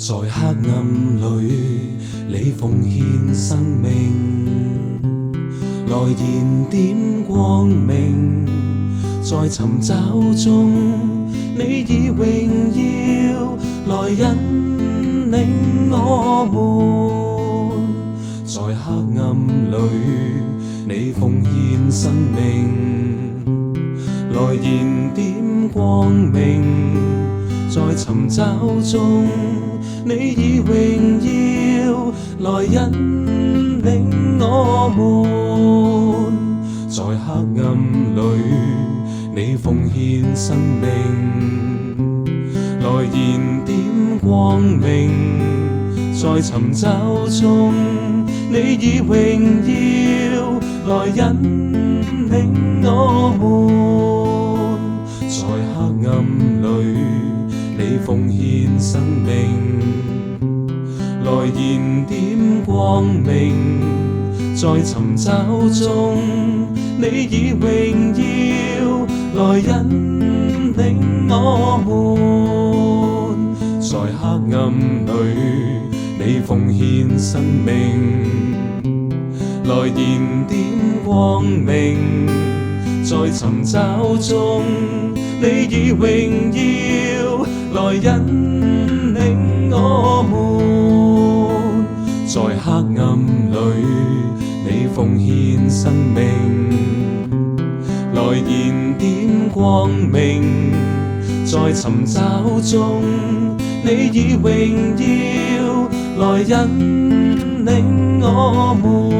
在黑暗裏，你奉獻生命，來燃點光明。在尋找中，你以榮耀來引領我們。在黑暗裏，你奉獻生命，來燃點光明。在尋找中，你以榮耀來引領我們。在黑暗裏，你奉獻生命，來燃點光明。在尋找中，你以榮耀來引領我們。在黑暗裏，你奉獻生命，來燃點光明。在尋找中，你以榮耀來引領我們。在黑暗裏，你奉獻生命，來燃點光明。在尋找中，你以榮耀來引領我們。在黑暗裏，你奉獻生命，來燃點光明。在尋找中，你以榮耀來引領我們。